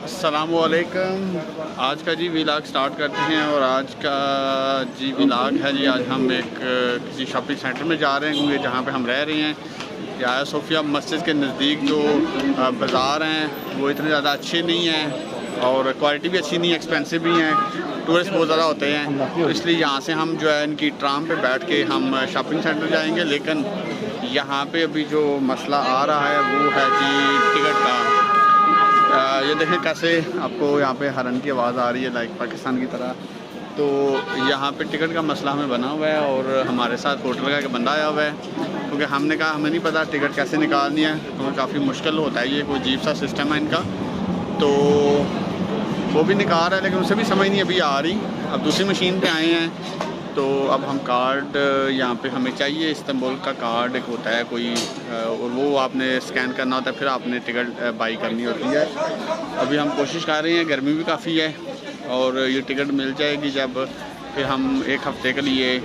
अस्सलामुअलैकुम। आज का जी व्लॉग स्टार्ट करते हैं और आज का जी व्लॉग है जी। आज हम एक किसी शॉपिंग सेंटर में जा रहे हैं क्योंकि जहाँ पे हम रह रहे हैं या सोफिया मस्जिद के नज़दीक जो बाज़ार हैं वो इतने ज़्यादा अच्छे नहीं हैं और क्वालिटी भी अच्छी नहीं है, एक्सपेंसिव भी हैं, टूरिस्ट बहुत ज़्यादा होते हैं। तो इसलिए यहाँ से हम जो है इनकी ट्राम पे बैठ के हम शॉपिंग सेंटर जाएंगे। लेकिन यहाँ पे अभी जो मसला आ रहा है वो है जी टिकट का। ये देखें कैसे आपको यहाँ पे हरन की आवाज़ आ रही है लाइक पाकिस्तान की तरह। तो यहाँ पे टिकट का मसला हमें बना हुआ है और हमारे साथ होटल का एक बंदा आया हुआ है क्योंकि हमने कहा हमें नहीं पता टिकट कैसे निकालनी है, तो काफ़ी मुश्किल होता है, ये कोई अजीब सा सिस्टम है इनका। तो वो भी निकाल रहा है लेकिन उसे भी समझ नहीं अभी आ रही। अब दूसरी मशीन पे आए हैं तो अब हम कार्ड यहाँ पे हमें चाहिए, इस्तांबुल का कार्ड एक होता है कोई और वो आपने स्कैन करना होता है, फिर आपने टिकट बाई करनी होती है। अभी हम कोशिश कर रहे हैं, गर्मी भी काफ़ी है और ये टिकट मिल जाएगी जब फिर हम एक हफ़्ते के लिए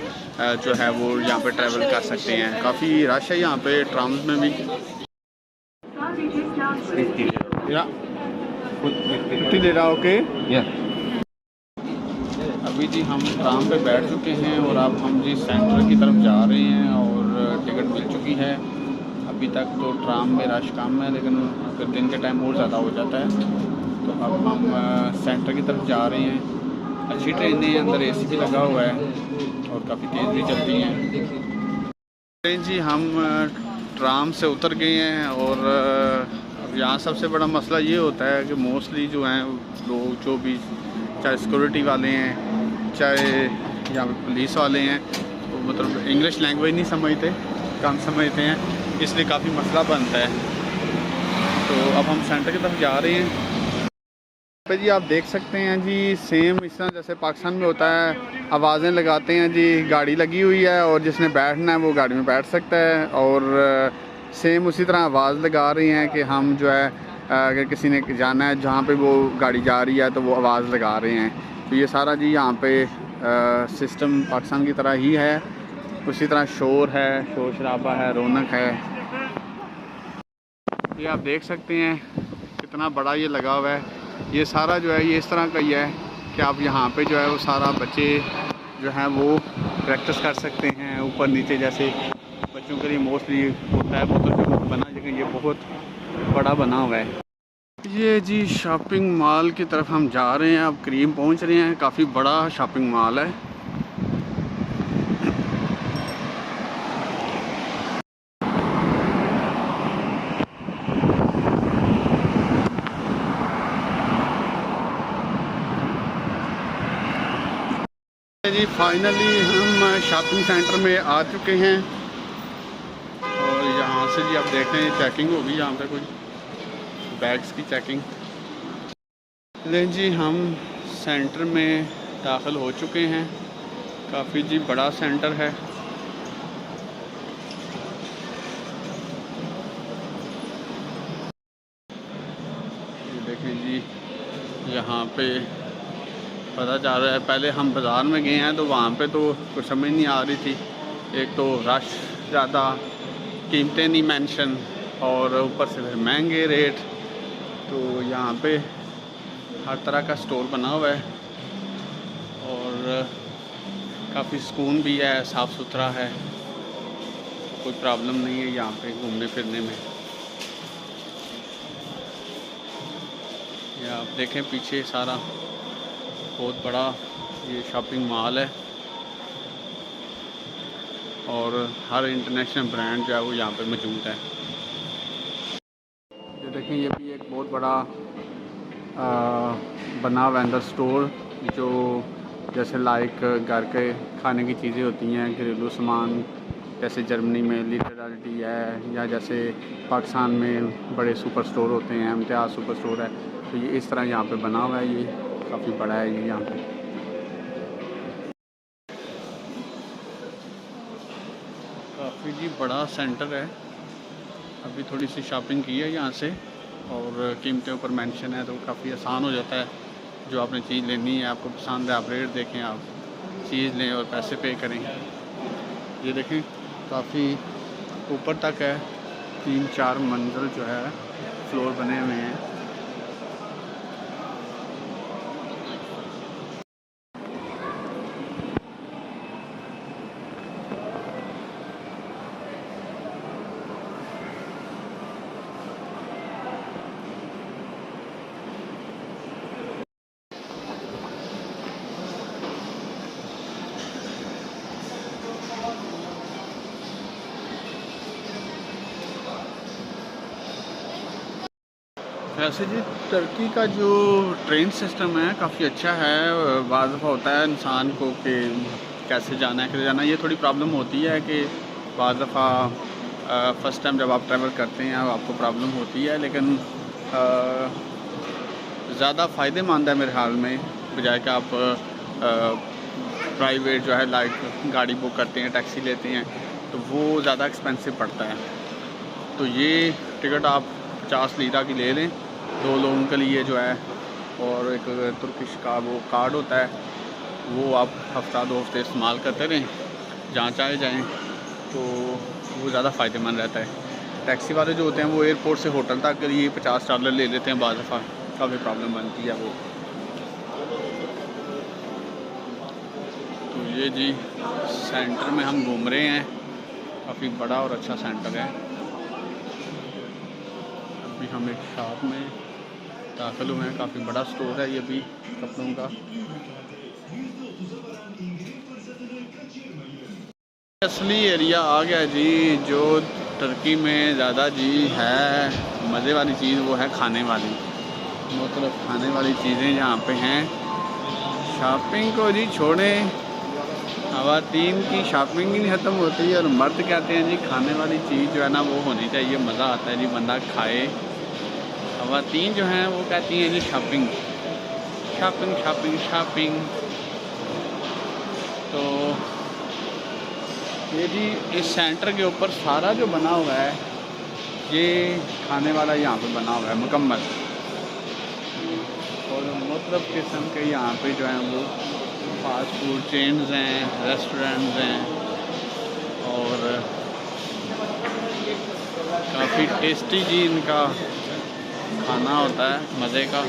जो है वो यहाँ पे ट्रैवल कर सकते हैं। काफ़ी रश है यहाँ पे ट्राम्स में भी। दे रहा ओके। अभी जी हम ट्राम पे बैठ चुके हैं और अब हम जी सेंटर की तरफ जा रहे हैं और टिकट मिल चुकी है। अभी तक तो ट्राम में रश कम है लेकिन फिर दिन के टाइम और ज़्यादा हो जाता है। तो अब हम सेंटर की तरफ जा रहे हैं। अच्छी ट्रेनें हैं, अंदर एसी भी लगा हुआ है और काफ़ी तेज़ भी चलती हैं। जी हम ट्राम से उतर गए हैं और अब यहाँ सबसे बड़ा मसला ये होता है कि मोस्टली जो हैं लोग जो भी चाहे सिक्योरिटी वाले हैं चाहे यहाँ पे पुलिस वाले हैं वो मतलब इंग्लिश लैंग्वेज नहीं समझते, कम समझते हैं, इसलिए काफ़ी मसला बनता है। तो अब हम सेंटर की तरफ जा रहे हैं। पे जी आप देख सकते हैं जी सेम इस तरह जैसे पाकिस्तान में होता है, आवाज़ें लगाते हैं जी, गाड़ी लगी हुई है और जिसने बैठना है वो गाड़ी में बैठ सकता है। और सेम उसी तरह आवाज़ लगा रही हैं कि हम जो है अगर किसी ने जाना है जहाँ पे वो गाड़ी जा रही है तो वो आवाज़ लगा रहे हैं। तो ये सारा जी यहाँ पे सिस्टम पाकिस्तान की तरह ही है, उसी तरह शोर है, शोर शराबा है, रौनक है। ये आप देख सकते हैं कितना बड़ा ये लगा हुआ है। ये सारा जो है ये इस तरह का ही है कि आप यहाँ पे जो है वो सारा बच्चे जो हैं वो प्रैक्टिस कर सकते हैं ऊपर नीचे, जैसे बच्चों के लिए मोस्टली होता है वो तो बना, लेकिन ये बहुत बड़ा बना हुआ है। ये जी शॉपिंग मॉल की तरफ हम जा रहे हैं, अब करीब पहुंच रहे हैं। काफ़ी बड़ा शॉपिंग मॉल है। जी फाइनली हम शॉपिंग सेंटर में आ चुके हैं और यहाँ से जी आप देख रहे हैं चेकिंग होगी यहाँ पे, कुछ बैग्स की चेकिंग। लेकिन जी हम सेंटर में दाखिल हो चुके हैं। काफ़ी जी बड़ा सेंटर है। ये देखें जी यहाँ पे पता चल रहा है, पहले हम बाज़ार में गए हैं तो वहाँ पे तो कुछ समझ नहीं आ रही थी। एक तो रश ज़्यादा, कीमतें नहीं मेंशन और ऊपर से फिर महंगे रेट। तो यहाँ पे हर तरह का स्टोर बना हुआ है और काफ़ी सुकून भी है, साफ़ सुथरा है, कोई प्रॉब्लम नहीं है यहाँ पे घूमने फिरने में। ये आप देखें पीछे सारा बहुत बड़ा ये शॉपिंग मॉल है और हर इंटरनेशनल ब्रांड जो है वो यहाँ पे मौजूद है। ये देखें ये भी एक बहुत बड़ा बना हुआ अंदर स्टोर, जो जैसे लाइक घर के खाने की चीज़ें होती हैं, घरेलू सामान, जैसे जर्मनी में लिटरलिटी है या जैसे पाकिस्तान में बड़े सुपर स्टोर होते हैं, इम्तियाज़ सुपर स्टोर है। तो ये इस तरह यहाँ पे बना हुआ है, ये काफ़ी बड़ा है ये यहाँ पे। काफ़ी जी बड़ा सेंटर है। अभी थोड़ी सी शॉपिंग की है यहाँ से और कीमतें ऊपर मेंशन है तो काफ़ी आसान हो जाता है। जो आपने चीज़ लेनी है, आपको पसंद है, आप रेट देखें, आप चीज़ लें और पैसे पे करें। ये देखें काफ़ी ऊपर तक है, 3-4 मंजिल जो है फ्लोर बने हुए हैं। वैसे जी टर्की का जो ट्रेन सिस्टम है काफ़ी अच्छा है। बाज़ दफ़ा होता है इंसान को कि कैसे जाना है कैसे जाना है, ये थोड़ी प्रॉब्लम होती है कि बाज़ दफ़ा फ़र्स्ट टाइम जब आप ट्रैवल करते हैं आपको प्रॉब्लम होती है, लेकिन ज़्यादा फ़ायदेमंद है मेरे ख्याल में, बजाय कि आप प्राइवेट जो है लाइक गाड़ी बुक करते हैं, टैक्सी लेते हैं, तो वो ज़्यादा एक्सपेंसिव पड़ता है। तो ये टिकट आप 50 लीरा की ले लें 2 लोगों के लिए जो है, और एक तुर्किश का वो कार्ड होता है, वो आप हफ़्ता 2 हफ़्ते इस्तेमाल करते रहें, जहाँ चाहे जाएँ, तो वो ज़्यादा फ़ायदेमंद रहता है। टैक्सी वाले जो होते हैं वो एयरपोर्ट से होटल तक के लिए $50 ले लेते हैं, बाज़ दफ़ा काफ़ी प्रॉब्लम बनती है वो। तो ये जी सेंटर में हम घूम रहे हैं, काफ़ी बड़ा और अच्छा सेंटर है। अभी हम एक शॉप में दाखिल हुए हैं, काफ़ी बड़ा स्टोर है ये भी कपड़ों का। असली एरिया आ गया जी, जो टर्की में ज़्यादा जी है मज़े वाली चीज़, वो है खाने वाली, मतलब खाने वाली चीज़ें जहाँ पे हैं। शॉपिंग को जी छोड़ें, ख़वातीन की शॉपिंग ही नहीं ख़त्म होती, और मर्द कहते हैं जी खाने वाली चीज़ जो है ना वो होनी चाहिए, मज़ा आता है जी बंदा खाए। ख़वातीन जो हैं वो कहती हैं जी शॉपिंग शॉपिंग शॉपिंग शॉपिंग। तो ये जी इस सेंटर के ऊपर सारा जो बना हुआ है ये खाने वाला यहाँ पे बना हुआ है मुकम्मल, और मतलब किस्म के यहाँ पे जो हैं वो फास्ट फूड चेन्स हैं, रेस्टोरेंट्स हैं, और काफ़ी टेस्टी जी इनका खाना होता है, मज़े का।